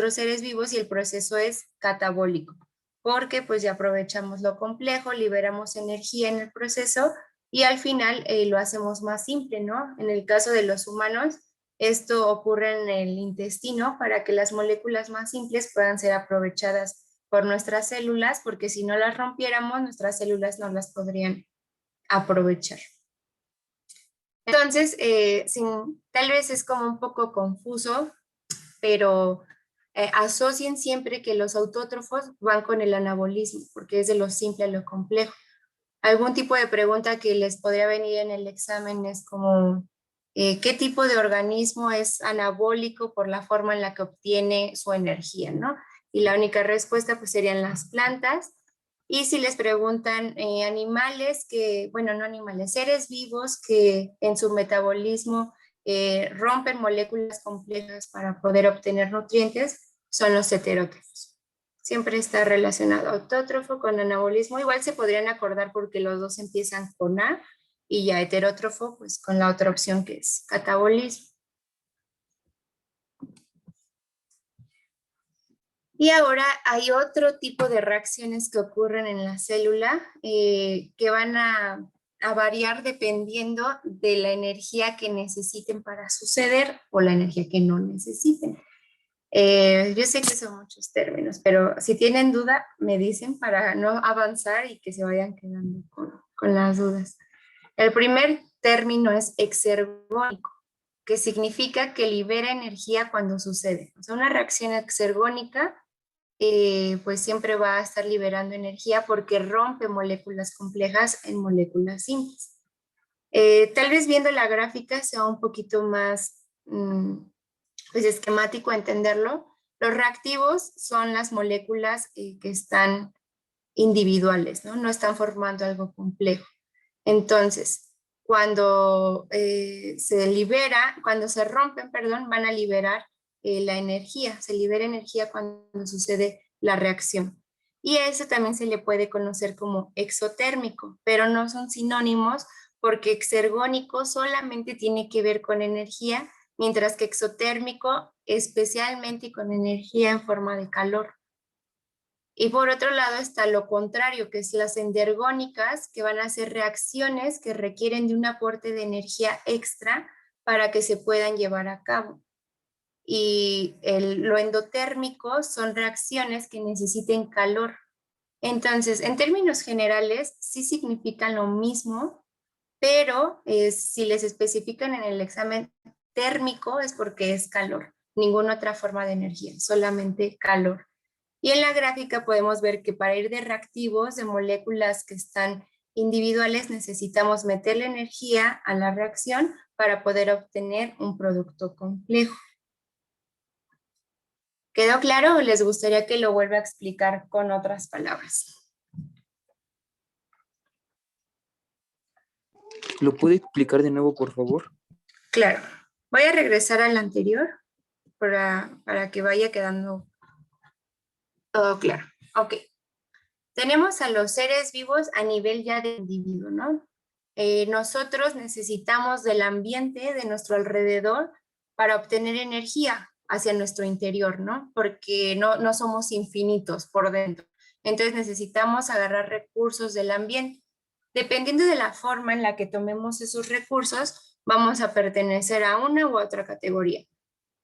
seres vivos y el proceso es catabólico, porque pues ya aprovechamos lo complejo, liberamos energía en el proceso y al final lo hacemos más simple, ¿no? En el caso de los humanos, esto ocurre en el intestino para que las moléculas más simples puedan ser aprovechadas por nuestras células, porque si no las rompiéramos, nuestras células no las podrían aprovechar. Entonces, tal vez es como un poco confuso, pero asocien siempre que los autótrofos van con el anabolismo, porque es de lo simple a lo complejo. Algún tipo de pregunta que les podría venir en el examen es como, ¿qué tipo de organismo es anabólico por la forma en la que obtiene su energía, ¿no? Y la única respuesta pues serían las plantas. Y si les preguntan animales que, bueno, no animales, seres vivos que en su metabolismo rompen moléculas complejas para poder obtener nutrientes, son los heterótrofos. Siempre está relacionado autótrofo con anabolismo. Igual se podrían acordar porque los dos empiezan con A y ya heterótrofo pues con la otra opción que es catabolismo. Y ahora hay otro tipo de reacciones que ocurren en la célula que van a variar dependiendo de la energía que necesiten para suceder o la energía que no necesiten. Yo sé que son muchos términos, pero si tienen duda, me dicen para no avanzar y que se vayan quedando con las dudas. El primer término es exergónico, que significa que libera energía cuando sucede. O sea, una reacción exergónica pues siempre va a estar liberando energía porque rompe moléculas complejas en moléculas simples. Tal vez viendo la gráfica sea un poquito más pues esquemático entenderlo. Los reactivos son las moléculas que están individuales, ¿no? No están formando algo complejo. Entonces, cuando cuando se rompen, perdón, van a liberar la energía. Se libera energía cuando sucede la reacción. Y eso también se le puede conocer como exotérmico, pero no son sinónimos porque exergónico solamente tiene que ver con energía, mientras que exotérmico especialmente con energía en forma de calor. Y por otro lado está lo contrario, que es las endergónicas, que van a ser reacciones que requieren de un aporte de energía extra para que se puedan llevar a cabo. Y lo endotérmico son reacciones que necesiten calor. Entonces, en términos generales, sí significan lo mismo, pero si les especifican en el examen térmico es porque es calor, ninguna otra forma de energía, solamente calor. Y en la gráfica podemos ver que para ir de reactivos, de moléculas que están individuales, necesitamos meterle energía a la reacción para poder obtener un producto complejo. ¿Quedó claro o les gustaría que lo vuelva a explicar con otras palabras? ¿Lo puede explicar de nuevo, por favor? Claro. Voy a regresar al anterior para que vaya quedando todo claro. Ok. Tenemos a los seres vivos a nivel ya de individuo, ¿no? Nosotros necesitamos del ambiente, de nuestro alrededor, para obtener energía hacia nuestro interior, ¿no? Porque no somos infinitos por dentro. Entonces necesitamos agarrar recursos del ambiente. Dependiendo de la forma en la que tomemos esos recursos, vamos a pertenecer a una u otra categoría.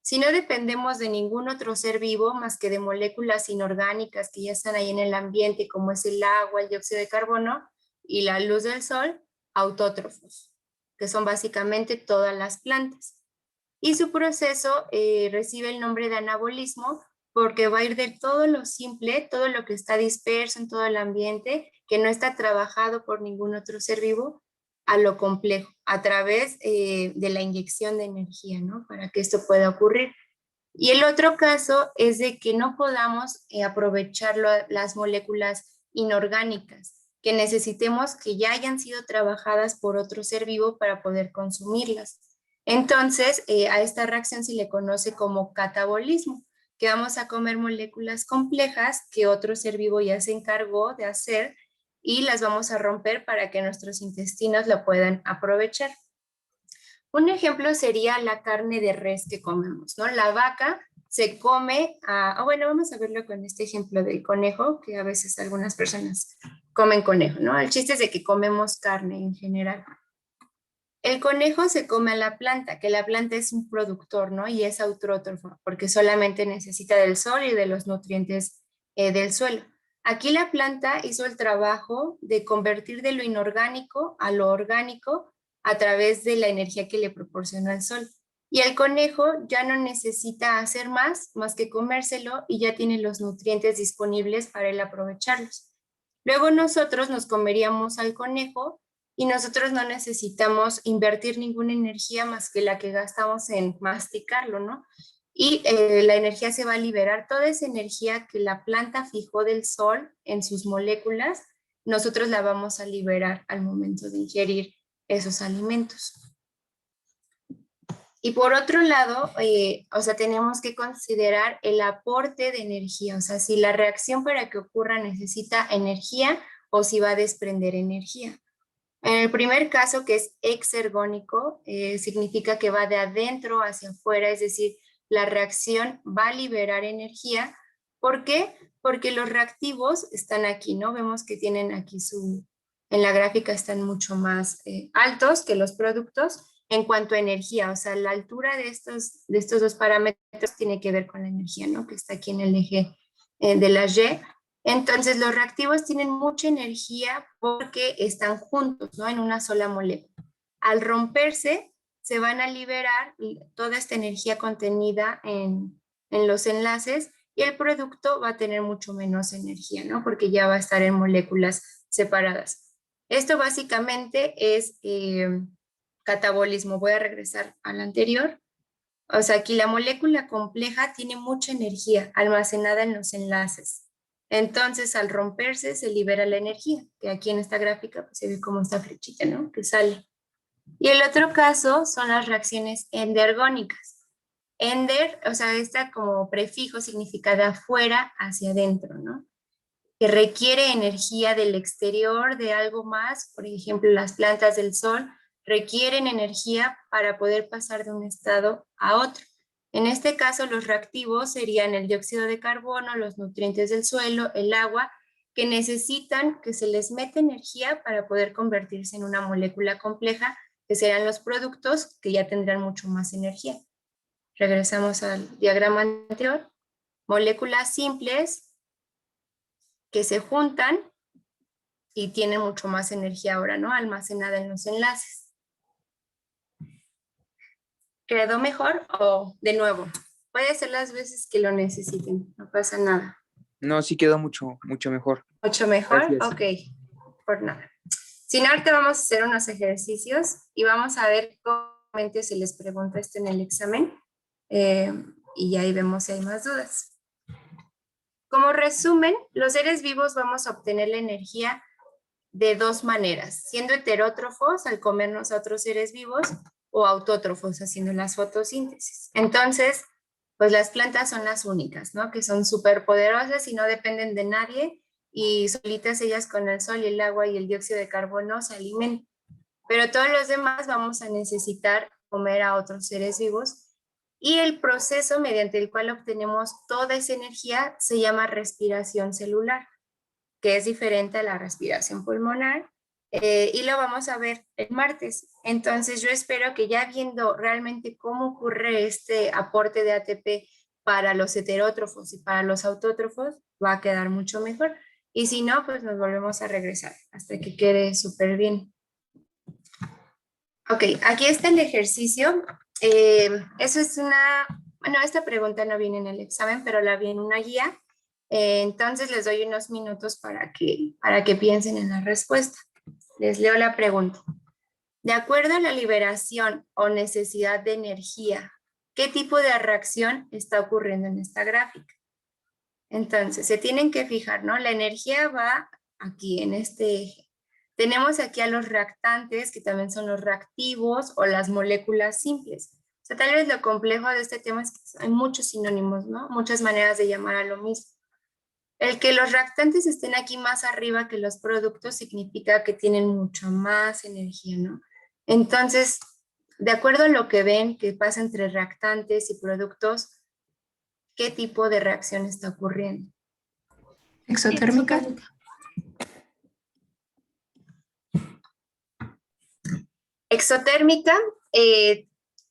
Si no dependemos de ningún otro ser vivo más que de moléculas inorgánicas que ya están ahí en el ambiente, como es el agua, el dióxido de carbono y la luz del sol, autótrofos, que son básicamente todas las plantas. y su proceso recibe el nombre de anabolismo porque va a ir de todo lo simple, todo lo que está disperso en todo el ambiente, que no está trabajado por ningún otro ser vivo, a lo complejo, a través de la inyección de energía, ¿no? Para que esto pueda ocurrir. Y el otro caso es de que no podamos aprovechar las moléculas inorgánicas, que necesitemos que ya hayan sido trabajadas por otro ser vivo para poder consumirlas. Entonces, a esta reacción se le conoce como catabolismo, que vamos a comer moléculas complejas que otro ser vivo ya se encargó de hacer y las vamos a romper para que nuestros intestinos la puedan aprovechar. Un ejemplo sería la carne de res que comemos, ¿no? La vaca se come, bueno, vamos a verlo con este ejemplo del conejo, que a veces algunas personas comen conejo, ¿no? El chiste es de que comemos carne en general. El conejo se come a la planta, que la planta es un productor, ¿no? Y es autrótrofo, porque solamente necesita del sol y de los nutrientes del suelo. Aquí la planta hizo el trabajo de convertir de lo inorgánico a lo orgánico a través de la energía que le proporcionó el sol. Y el conejo ya no necesita hacer más que comérselo y ya tiene los nutrientes disponibles para él aprovecharlos. Luego nosotros nos comeríamos al conejo y nosotros no necesitamos invertir ninguna energía más que la que gastamos en masticarlo, ¿no? Y la energía se va a liberar, toda esa energía que la planta fijó del sol en sus moléculas, nosotros la vamos a liberar al momento de ingerir esos alimentos. Y por otro lado, tenemos que considerar el aporte de energía, o sea, si la reacción para que ocurra necesita energía o si va a desprender energía. En el primer caso, que es exergónico, significa que va de adentro hacia afuera, es decir, la reacción va a liberar energía. ¿Por qué? Porque los reactivos están aquí, ¿no? Vemos que tienen aquí en la gráfica están mucho más altos que los productos en cuanto a energía, o sea, la altura de estos dos parámetros tiene que ver con la energía, ¿no? Que está aquí en el eje de la Y. Entonces, los reactivos tienen mucha energía porque están juntos, ¿no? En una sola molécula. Al romperse, se van a liberar toda esta energía contenida en los enlaces y el producto va a tener mucho menos energía, ¿no? Porque ya va a estar en moléculas separadas. Esto básicamente es catabolismo. Voy a regresar al anterior. O sea, aquí la molécula compleja tiene mucha energía almacenada en los enlaces. Entonces, al romperse, se libera la energía, que aquí en esta gráfica pues, se ve como esta flechita, ¿no? Que sale. Y el otro caso son las reacciones endergónicas. Ender, o sea, esta como prefijo significa de afuera hacia adentro, ¿no? Que requiere energía del exterior, de algo más. Por ejemplo, las plantas del sol requieren energía para poder pasar de un estado a otro. En este caso, los reactivos serían el dióxido de carbono, los nutrientes del suelo, el agua, que necesitan que se les meta energía para poder convertirse en una molécula compleja, que serán los productos que ya tendrán mucho más energía. Regresamos al diagrama anterior. Moléculas simples que se juntan y tienen mucho más energía ahora, ¿no? Almacenada en los enlaces. ¿Quedó mejor o de nuevo? Puede ser las veces que lo necesiten, no pasa nada. No, sí quedó mucho mejor. ¿Mucho mejor? Gracias. Ok, por nada. Si no, ahorita vamos a hacer unos ejercicios y vamos a ver cómo se les pregunta esto en el examen y ahí vemos si hay más dudas. Como resumen, los seres vivos vamos a obtener la energía de dos maneras, siendo heterótrofos al comernos a otros seres vivos o autótrofos haciendo las fotosíntesis. Entonces, pues las plantas son las únicas, ¿no? Que son súper poderosas y no dependen de nadie y solitas ellas con el sol y el agua y el dióxido de carbono se alimentan. Pero todos los demás vamos a necesitar comer a otros seres vivos y el proceso mediante el cual obtenemos toda esa energía se llama respiración celular, que es diferente a la respiración pulmonar. Y lo vamos a ver el martes. Entonces yo espero que ya viendo realmente cómo ocurre este aporte de ATP para los heterótrofos y para los autótrofos, va a quedar mucho mejor. Y si no, pues nos volvemos a regresar hasta que quede súper bien. Ok, aquí está el ejercicio. Eso es bueno, esta pregunta no viene en el examen, pero la vi en una guía. Entonces les doy unos minutos para que piensen en la respuesta. Les leo la pregunta. De acuerdo a la liberación o necesidad de energía, ¿qué tipo de reacción está ocurriendo en esta gráfica? Entonces, se tienen que fijar, ¿no? La energía va aquí en este eje. Tenemos aquí a los reactantes, que también son los reactivos o las moléculas simples. O sea, tal vez lo complejo de este tema es que hay muchos sinónimos, ¿no? Muchas maneras de llamar a lo mismo. El que los reactantes estén aquí más arriba que los productos significa que tienen mucha más energía, ¿no? Entonces, de acuerdo a lo que ven que pasa entre reactantes y productos, ¿qué tipo de reacción está ocurriendo? Exotérmica. Exotérmica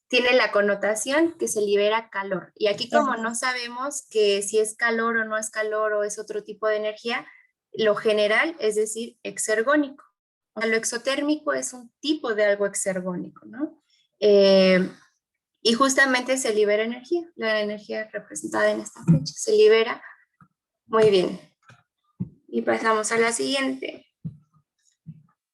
tiene la connotación que se libera calor. Y aquí como no sabemos que si es calor o no es calor o es otro tipo de energía, lo general es decir exergónico. Lo exotérmico es un tipo de algo exergónico, ¿no? Y justamente se libera energía, la energía representada en esta fecha, se libera. Muy bien. Y pasamos a la siguiente.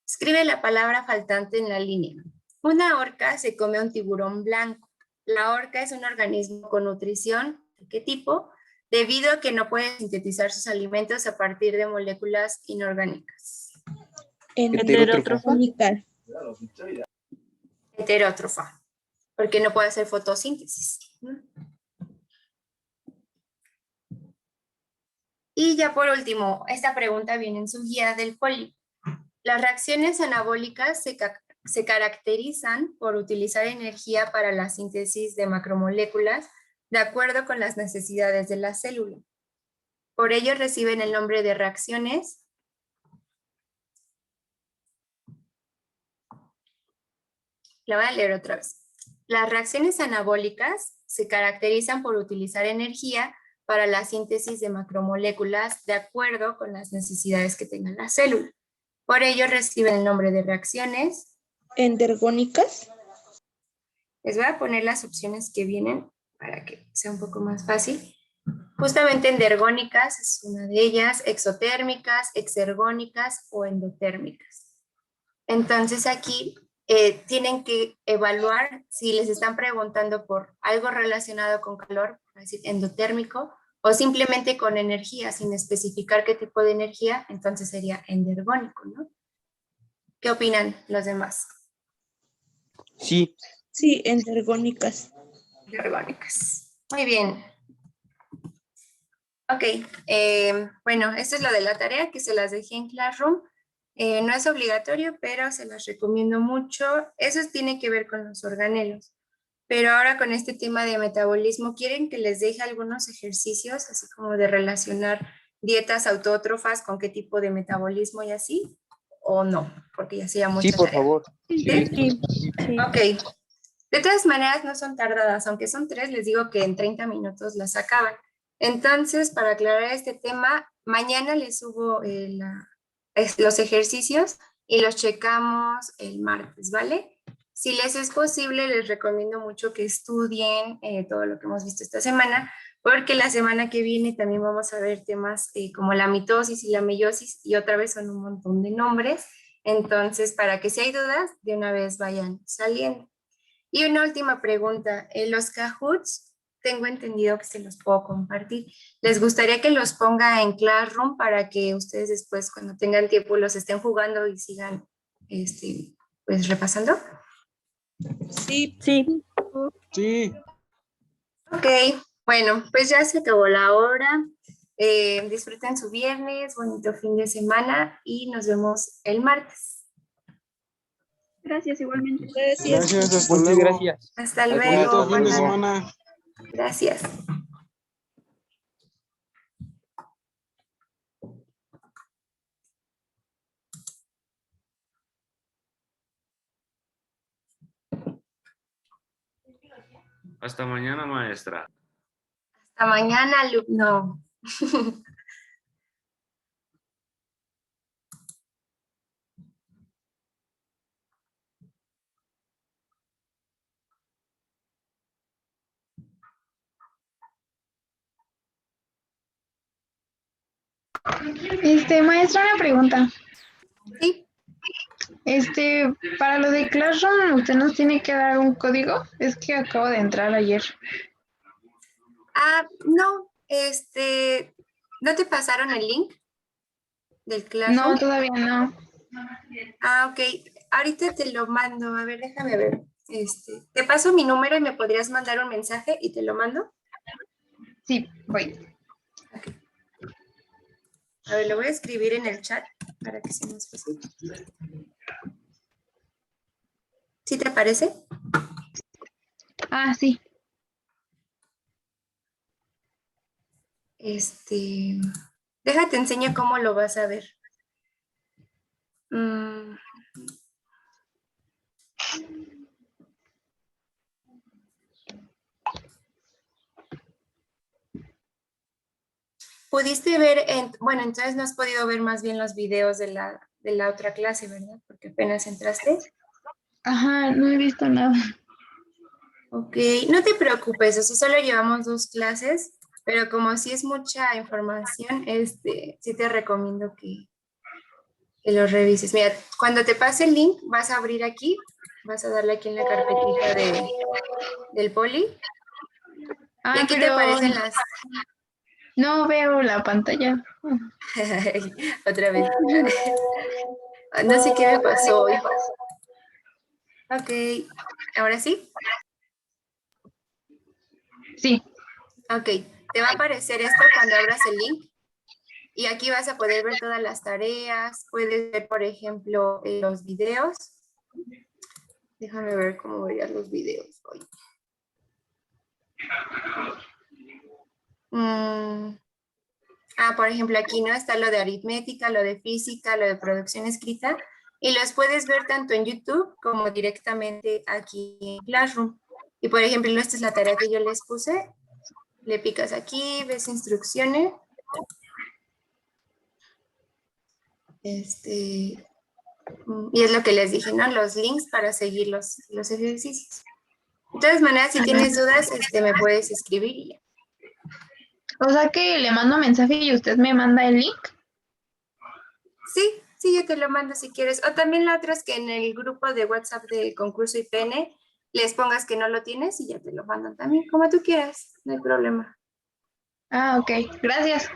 Escribe la palabra faltante en la línea. Una orca se come a un tiburón blanco. La orca es un organismo con nutrición. ¿De qué tipo? Debido a que no puede sintetizar sus alimentos a partir de moléculas inorgánicas. Heterótrofa. Heterótrofa, porque no puede hacer fotosíntesis. Y ya por último, esta pregunta viene en su guía del poli. Las reacciones anabólicas se caracterizan por utilizar energía para la síntesis de macromoléculas de acuerdo con las necesidades de la célula. Por ello reciben el nombre de reacciones la voy a leer otra vez. Las reacciones anabólicas se caracterizan por utilizar energía para la síntesis de macromoléculas de acuerdo con las necesidades que tenga la célula. Por ello reciben el nombre de reacciones endergónicas. Les voy a poner las opciones que vienen para que sea un poco más fácil. Justamente endergónicas es una de ellas, exotérmicas, exergónicas o endotérmicas. Entonces aquí tienen que evaluar si les están preguntando por algo relacionado con calor, es decir, endotérmico, o simplemente con energía, sin especificar qué tipo de energía, entonces sería endergónico, ¿no? ¿Qué opinan los demás? Sí, Sí, endergónicas. Endergónicas. Muy bien. Ok, bueno, esto es lo de la tarea que se las dejé en Classroom. No es obligatorio, pero se las recomiendo mucho. Eso tiene que ver con los organelos. Pero ahora con este tema de metabolismo, ¿quieren que les deje algunos ejercicios, así como de relacionar dietas autótrofas con qué tipo de metabolismo y así? ¿O no? Porque ya sería mucha sí, por tarea. favor. ¿Sí? Ok. De todas maneras, no son tardadas. Aunque son 3, les digo que en 30 minutos las acaban. Entonces, para aclarar este tema, mañana les subo los ejercicios y los checamos el martes, ¿vale? Si les es posible, les recomiendo mucho que estudien todo lo que hemos visto esta semana, porque la semana que viene también vamos a ver temas como la mitosis y la meiosis, y otra vez son un montón de nombres. Entonces, para que si hay dudas, de una vez vayan saliendo. Y una última pregunta, los Kahoots, tengo entendido que se los puedo compartir. ¿Les gustaría que los ponga en Classroom para que ustedes después, cuando tengan tiempo, los estén jugando y sigan pues repasando? Sí. Sí. Sí. Ok, bueno, pues ya se acabó la hora. Disfruten su viernes, bonito fin de semana y nos vemos el martes. Gracias, igualmente. Gracias, hasta Muchas luego. gracias. Hasta Al luego. Bonito fin de contrario, hasta luego. semana. Gracias. Hasta mañana, maestra. Hasta mañana, alumno. Maestra, una pregunta. Sí. Para lo de Classroom, ¿usted nos tiene que dar un código? Es que acabo de entrar ayer. No, ¿no te pasaron el link del Classroom? No, todavía no. Ok. Ahorita te lo mando. A ver, déjame ver. Te paso mi número y me podrías mandar un mensaje y te lo mando. Sí, voy. A ver, lo voy a escribir en el chat para que sea más fácil. ¿Sí te parece? Sí. Déjate enseño cómo lo vas a ver. Pudiste ver, bueno, entonces no has podido ver más bien los videos de la otra clase, ¿verdad? Porque apenas entraste. Ajá, no he visto nada. Ok, no te preocupes, o sea, solo llevamos 2 clases, pero como sí es mucha información, sí te recomiendo que lo revises. Mira, cuando te pase el link, vas a abrir aquí, vas a darle aquí en la carpetita del poli. Y aquí te pero aparecen las... no veo la pantalla. Otra vez. No sé qué me pasó hoy. Ok, ¿ahora sí? Sí. Ok, te va a aparecer esto cuando abras el link. Y aquí vas a poder ver todas las tareas. Puedes ver, por ejemplo, los videos. Déjame ver cómo verían los videos hoy. Por ejemplo, aquí no está lo de aritmética, lo de física, lo de producción escrita. Y los puedes ver tanto en YouTube como directamente aquí en Classroom. Y por ejemplo, esta es la tarea que yo les puse. Le picas aquí, ves instrucciones. Y es lo que les dije, ¿no? Los links para seguir los ejercicios. De todas maneras, si tienes dudas, me puedes escribir y ya. O sea que le mando mensaje y usted me manda el link. Sí, yo te lo mando si quieres. O también la otra es que en el grupo de WhatsApp de concurso IPN les pongas que no lo tienes y ya te lo mandan también, como tú quieras, no hay problema. Ok, gracias.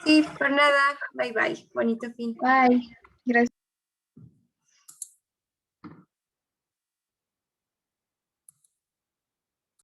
Sí, por nada. Bye, bye. Bonito fin. Bye.